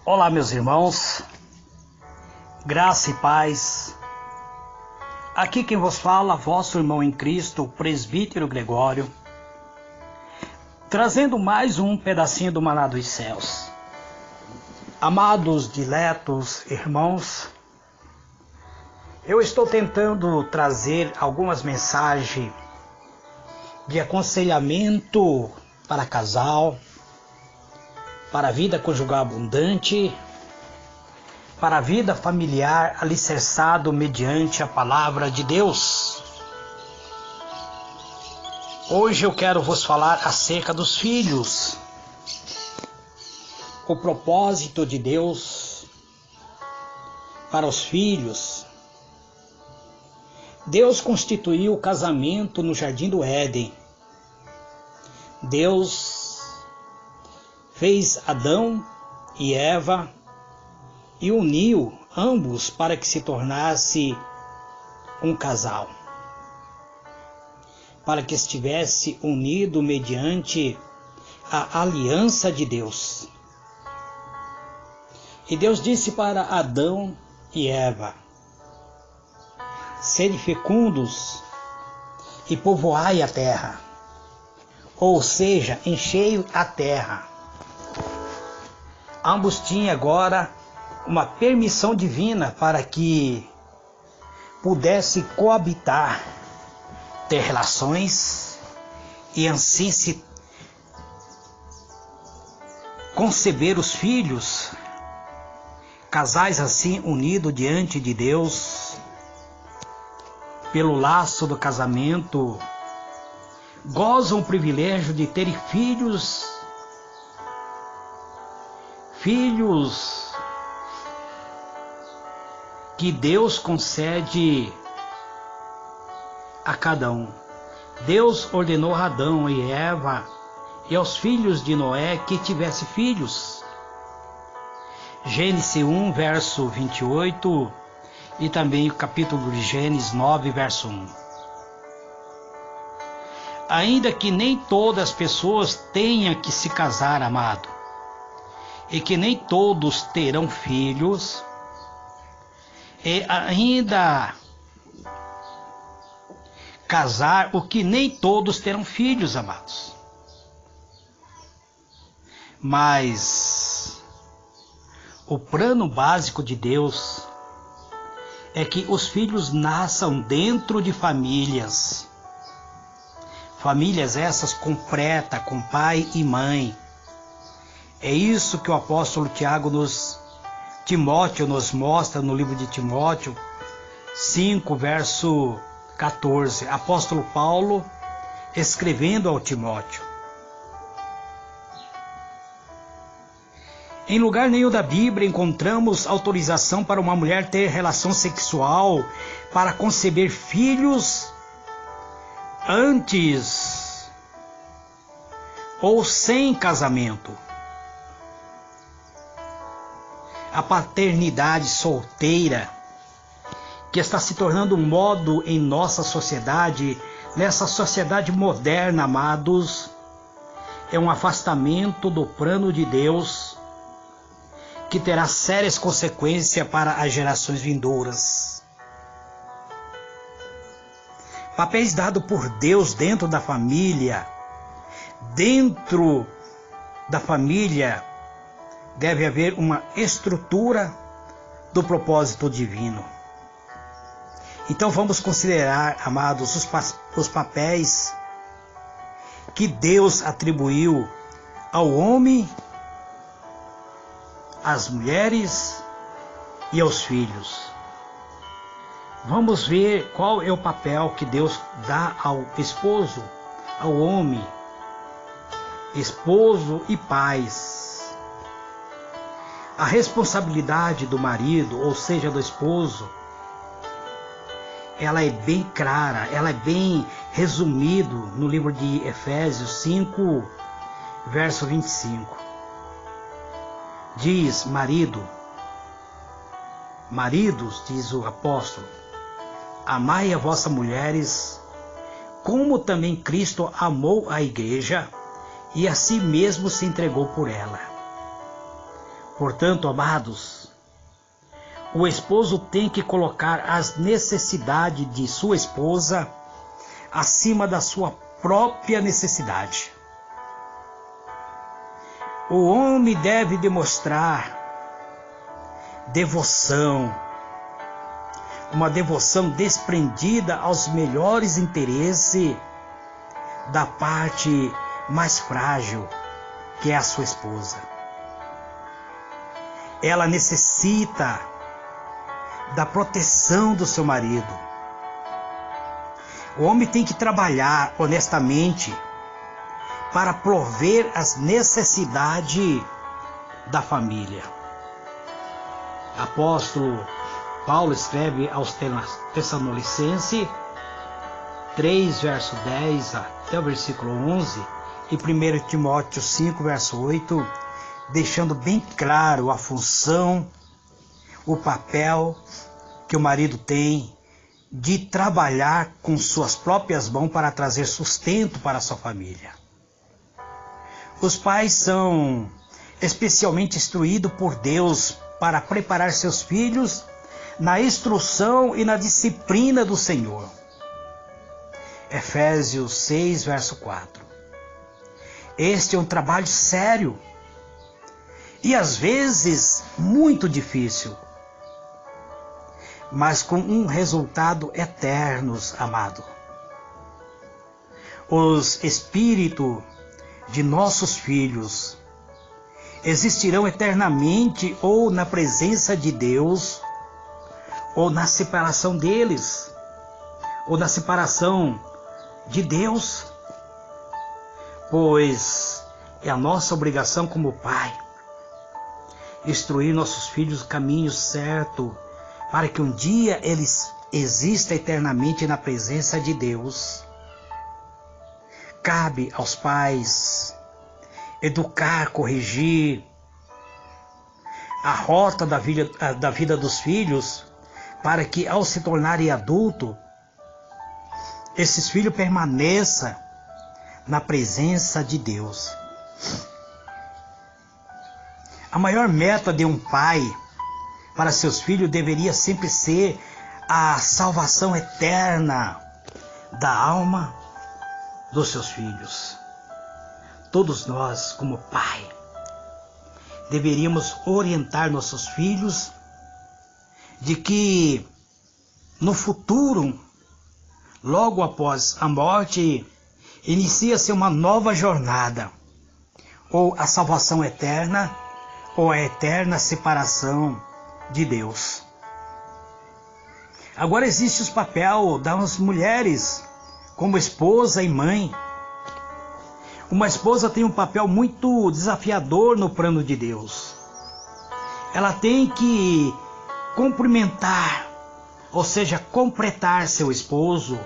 Olá, meus irmãos, graça e paz. Aqui quem vos fala, vosso irmão em Cristo, o presbítero Gregório, trazendo mais um pedacinho do maná dos céus. Amados, diletos irmãos, eu estou tentando trazer algumas mensagens de aconselhamento para casal, para a vida conjugal abundante, para a vida familiar alicerçado mediante a palavra de Deus. Hoje eu quero vos falar acerca dos filhos. O propósito de Deus para os filhos. Deus constituiu o casamento no Jardim do Éden. Deus fez Adão e Eva e uniu ambos para que se tornasse um casal, para que estivesse unido mediante a aliança de Deus. E Deus disse para Adão e Eva: sede fecundos e povoai a terra, ou seja, enchei a terra. Ambos tinham agora uma permissão divina para que pudesse coabitar, ter relações e assim se conceber os filhos. Casais assim unidos diante de Deus, pelo laço do casamento, gozam o privilégio de terem filhos que Deus concede a cada um. Deus ordenou a Adão e Eva e aos filhos de Noé que tivesse filhos. Gênesis 1, verso 28 e também o capítulo de Gênesis 9, verso 1. Ainda que nem todas as pessoas tenham que se casar, amado, e que nem todos terão filhos, e ainda casar o que nem todos terão filhos, amados. Mas o plano básico de Deus é que os filhos nasçam dentro de famílias. Famílias essas completas, com pai e mãe. É isso que o apóstolo Timóteo nos mostra no livro de Timóteo 5, verso 14. Apóstolo Paulo escrevendo ao Timóteo: em lugar nenhum da Bíblia encontramos autorização para uma mulher ter relação sexual para conceber filhos antes ou sem casamento. A paternidade solteira, que está se tornando um modo em nossa sociedade, nessa sociedade moderna, amados, é um afastamento do plano de Deus que terá sérias consequências para as gerações vindouras. Papéis dados por Deus dentro da família. Dentro da família deve haver uma estrutura do propósito divino. Então vamos considerar, amados, os papéis que Deus atribuiu ao homem, às mulheres e aos filhos. Vamos ver qual é o papel que Deus dá ao esposo, ao homem, esposo e pais. A responsabilidade do marido, ou seja, do esposo, ela é bem clara, ela é bem resumida no livro de Efésios 5, verso 25. Diz: maridos, diz o apóstolo, amai a vossas mulheres, como também Cristo amou a igreja e a si mesmo se entregou por ela. Portanto, amados, o esposo tem que colocar as necessidades de sua esposa acima da sua própria necessidade. O homem deve demonstrar devoção, uma devoção desprendida aos melhores interesses da parte mais frágil, que é a sua esposa. Ela necessita da proteção do seu marido. O homem tem que trabalhar honestamente para prover as necessidades da família. Apóstolo Paulo escreve aos Tessalonicenses 3, verso 10 até o versículo 11, e 1 Timóteo 5, verso 8, deixando bem claro a função, o papel que o marido tem de trabalhar com suas próprias mãos para trazer sustento para a sua família. Os pais são especialmente instruídos por Deus para preparar seus filhos na instrução e na disciplina do Senhor. Efésios 6, verso 4. Este é um trabalho sério e às vezes muito difícil, mas com um resultado eterno, amado. Os espíritos de nossos filhos existirão eternamente ou na presença de Deus, ou na separação deles, ou na separação de Deus, pois é a nossa obrigação como pai instruir nossos filhos no caminho certo, para que um dia eles existam eternamente na presença de Deus. Cabe aos pais educar, corrigir a rota da vida dos filhos, para que ao se tornarem adultos, esses filhos permaneçam na presença de Deus. A maior meta de um pai para seus filhos deveria sempre ser a salvação eterna da alma dos seus filhos. Todos nós, como pai, deveríamos orientar nossos filhos de que no futuro, logo após a morte, inicia-se uma nova jornada, ou a salvação eterna, ou a eterna separação de Deus. Agora existe o papel das mulheres como esposa e mãe. Uma esposa tem um papel muito desafiador no plano de Deus. Ela tem que cumprimentar, ou seja, completar seu esposo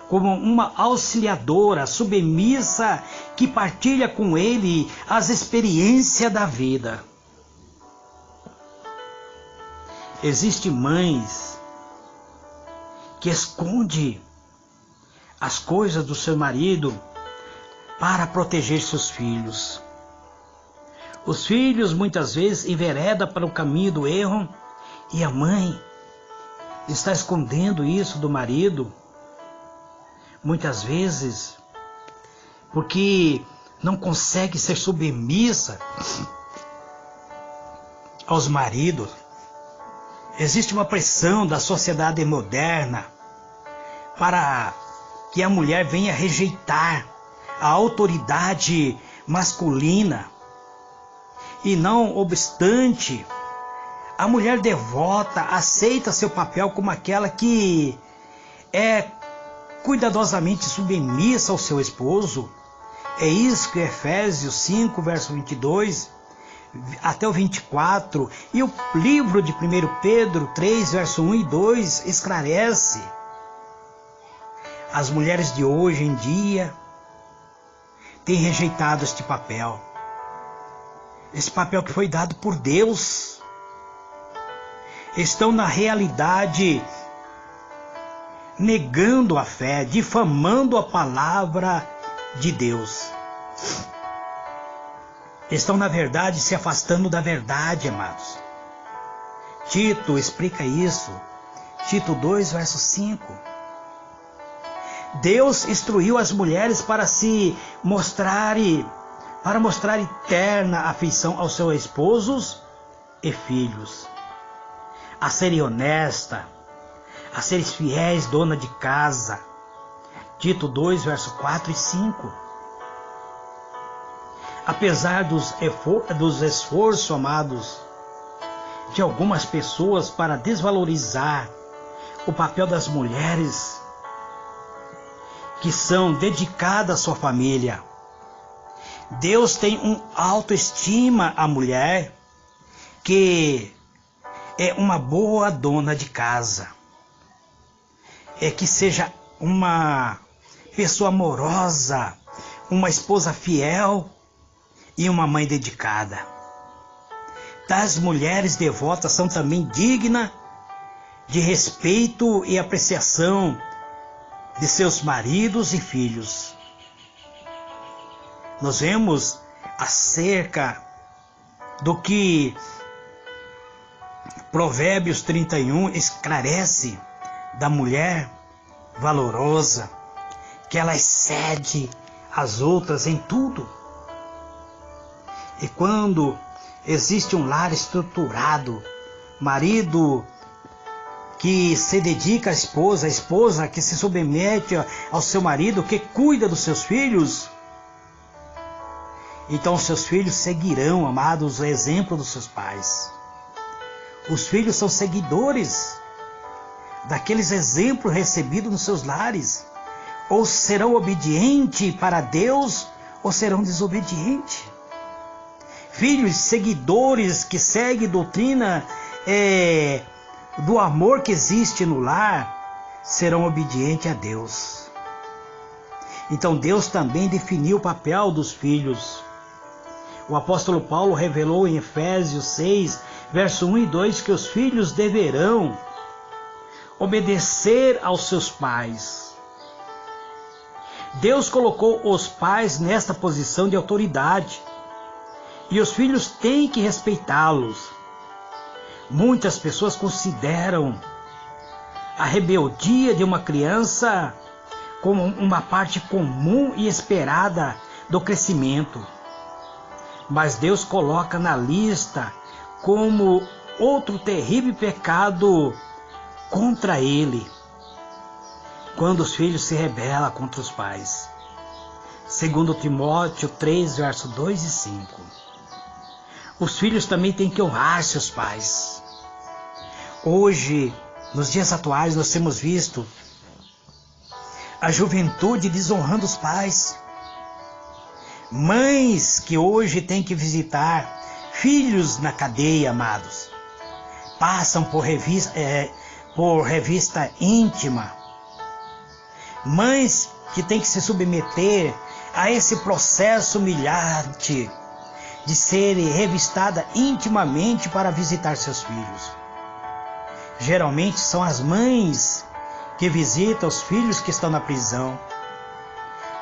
como uma auxiliadora submissa que partilha com ele as experiências da vida. Existem mães que escondem as coisas do seu marido para proteger seus filhos. Os filhos muitas vezes enveredam para o caminho do erro e a mãe está escondendo isso do marido, muitas vezes porque não consegue ser submissa aos maridos. Existe uma pressão da sociedade moderna para que a mulher venha rejeitar a autoridade masculina. E não obstante, a mulher devota aceita seu papel como aquela que é cuidadosamente submissa ao seu esposo. É isso que Efésios 5, verso 22 até o 24, e o livro de 1 Pedro 3, verso 1 e 2 esclarece. As mulheres de hoje em dia têm rejeitado este papel. Esse papel que foi dado por Deus. Estão na realidade negando a fé, difamando a palavra de Deus. estão, na verdade, se afastando da verdade, amados. Tito explica isso. Tito 2, verso 5. Deus instruiu as mulheres para mostrar eterna afeição aos seus esposos e filhos, a serem honestas, a serem fiéis, dona de casa. Tito 2, verso 4 e 5. Apesar dos esforços, amados, de algumas pessoas para desvalorizar o papel das mulheres que são dedicadas à sua família, Deus tem uma autoestima à mulher que é uma boa dona de casa, que seja uma pessoa amorosa, uma esposa fiel e uma mãe dedicada. Tais mulheres devotas são também dignas de respeito e apreciação de seus maridos e filhos. Nós vemos acerca do que Provérbios 31 esclarece da mulher valorosa, que ela excede as outras em tudo. E quando existe um lar estruturado, marido que se dedica à esposa, a esposa que se submete ao seu marido, que cuida dos seus filhos, então os seus filhos seguirão, amados, o exemplo dos seus pais. Os filhos são seguidores daqueles exemplos recebidos nos seus lares. Ou serão obedientes para Deus, ou serão desobedientes. Filhos seguidores que seguem doutrina do amor que existe no lar, serão obedientes a Deus. Então Deus também definiu o papel dos filhos. O apóstolo Paulo revelou em Efésios 6, verso 1 e 2, que os filhos deverão obedecer aos seus pais. Deus colocou os pais nesta posição de autoridade e os filhos têm que respeitá-los. Muitas pessoas consideram a rebeldia de uma criança como uma parte comum e esperada do crescimento. Mas Deus coloca na lista como outro terrível pecado contra ele, quando os filhos se rebelam contra os pais. Segundo Timóteo 3, verso 2 e 5. Os filhos também têm que honrar seus pais. Hoje, nos dias atuais, nós temos visto a juventude desonrando os pais. Mães que hoje têm que visitar filhos na cadeia, amados. Passam por revista íntima. Mães que têm que se submeter a esse processo humilhante de serem revistadas intimamente para visitar seus filhos. Geralmente são as mães que visitam os filhos que estão na prisão,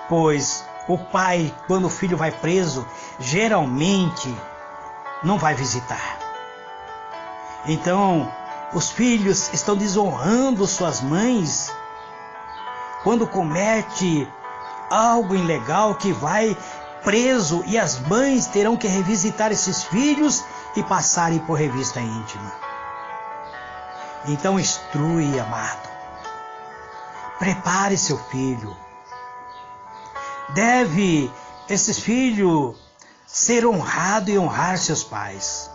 pois o pai, quando o filho vai preso, geralmente não vai visitar. Então, os filhos estão desonrando suas mães quando comete algo ilegal, que vai preso, e as mães terão que revisitar esses filhos e passarem por revista íntima. Então instrui, amado. Prepare seu filho. Deve esses filhos ser honrado e honrar seus pais.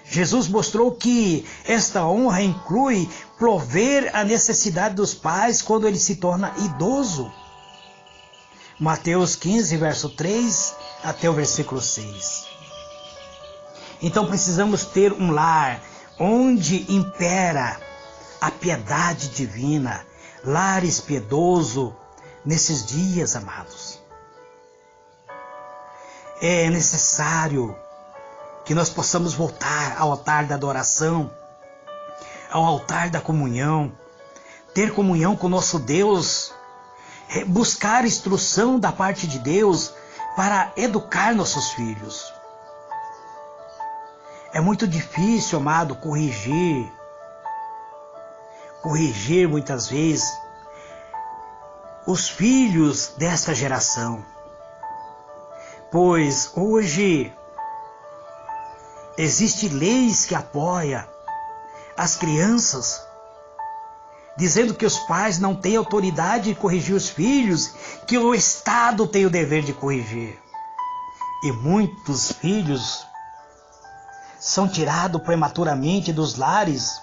Jesus mostrou que esta honra inclui prover a necessidade dos pais quando ele se torna idoso. Mateus 15, verso 3 até o versículo 6. Então precisamos ter um lar onde impera a piedade divina, lares piedoso nesses dias, amados. É necessário que nós possamos voltar ao altar da adoração, ao altar da comunhão, ter comunhão com o nosso Deus, buscar instrução da parte de Deus, para educar nossos filhos. É muito difícil, amado, corrigir muitas vezes os filhos dessa geração. Pois hoje existem leis que apoiam as crianças, dizendo que os pais não têm autoridade de corrigir os filhos, que o Estado tem o dever de corrigir. E muitos filhos são tirados prematuramente dos lares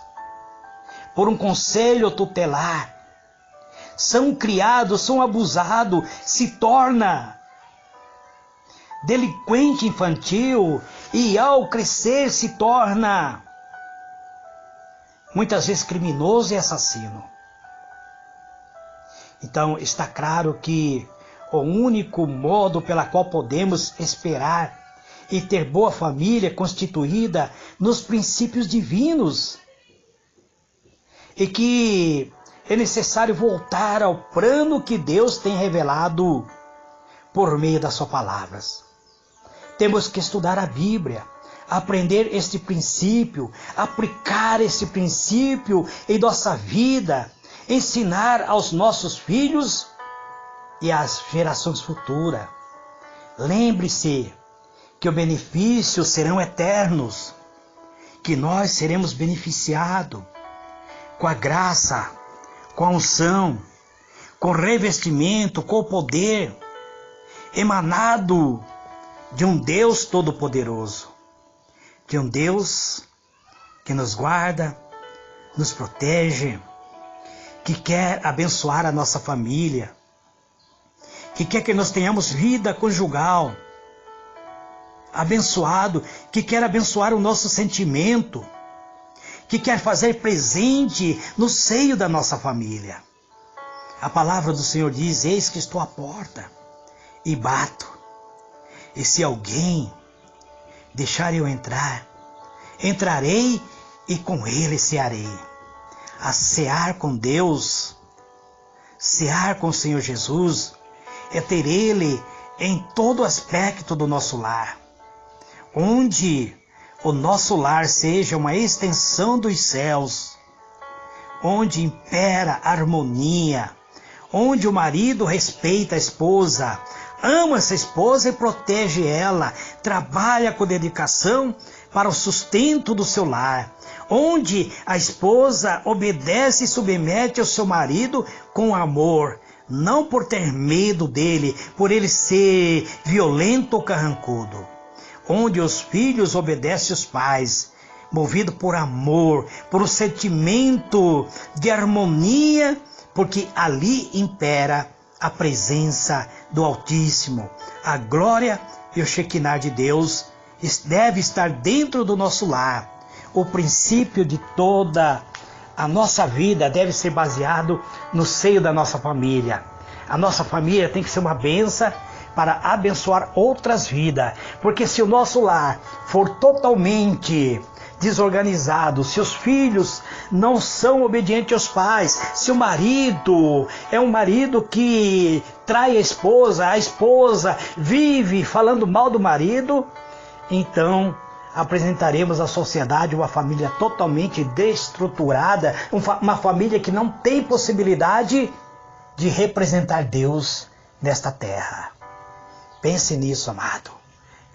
por um conselho tutelar. São criados, são abusados, se torna delinquente infantil e ao crescer se torna muitas vezes criminoso e assassino. Então está claro que o único modo pela qual podemos esperar e ter boa família constituída nos princípios divinos, e que é necessário voltar ao plano que Deus tem revelado por meio das suas palavras. Temos que estudar a Bíblia, aprender este princípio, aplicar esse princípio em nossa vida, ensinar aos nossos filhos e às gerações futuras. Lembre-se que os benefícios serão eternos, que nós seremos beneficiados com a graça, com a unção, com o revestimento, com o poder emanado de um Deus Todo-Poderoso, de um Deus que nos guarda, nos protege, que quer abençoar a nossa família, que quer que nós tenhamos vida conjugal abençoado, que quer abençoar o nosso sentimento, que quer fazer presente no seio da nossa família. A palavra do Senhor diz: eis que estou à porta e bato, e se alguém deixar eu entrar, entrarei e com ele cearei. A cear com Deus, cear com o Senhor Jesus, é ter Ele em todo aspecto do nosso lar, onde o nosso lar seja uma extensão dos céus, onde impera a harmonia, onde o marido respeita a esposa, ama essa esposa e protege ela, trabalha com dedicação para o sustento do seu lar, onde a esposa obedece e submete ao seu marido com amor, não por ter medo dele, por ele ser violento ou carrancudo, onde os filhos obedecem os pais, movido por amor, por um sentimento de harmonia, porque ali impera a presença do Altíssimo, a glória e o Shekinah de Deus deve estar dentro do nosso lar. O princípio de toda a nossa vida deve ser baseado no seio da nossa família. A nossa família tem que ser uma bênção para abençoar outras vidas, porque se o nosso lar for totalmente desorganizado, se os filhos não são obedientes aos pais, se o marido é um marido que trai a esposa vive falando mal do marido, então apresentaremos à sociedade uma família totalmente destruturada, uma família que não tem possibilidade de representar Deus nesta terra. Pense nisso, amado.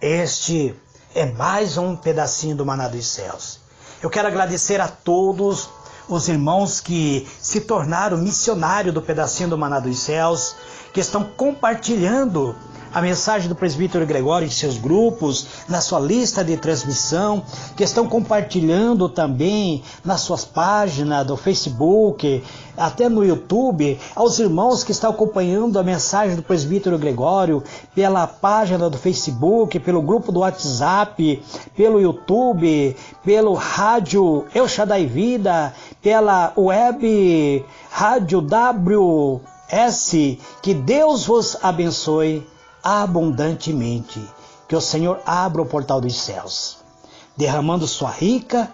Este é mais um pedacinho do Maná dos Céus. Eu quero agradecer a todos os irmãos que se tornaram missionários do pedacinho do Maná dos Céus, que estão compartilhando a mensagem do presbítero Gregório em seus grupos, na sua lista de transmissão, que estão compartilhando também nas suas páginas do Facebook, até no YouTube, aos irmãos que estão acompanhando a mensagem do presbítero Gregório pela página do Facebook, pelo grupo do WhatsApp, pelo YouTube, pelo rádio El Shaddai Vida, pela web Rádio WS, que Deus vos abençoe abundantemente, que o Senhor abra o portal dos céus, derramando sua rica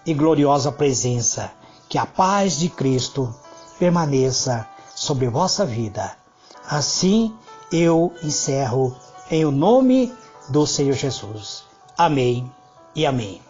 e gloriosa presença, que a paz de Cristo permaneça sobre vossa vida. Assim eu encerro em o nome do Senhor Jesus. Amém e amém.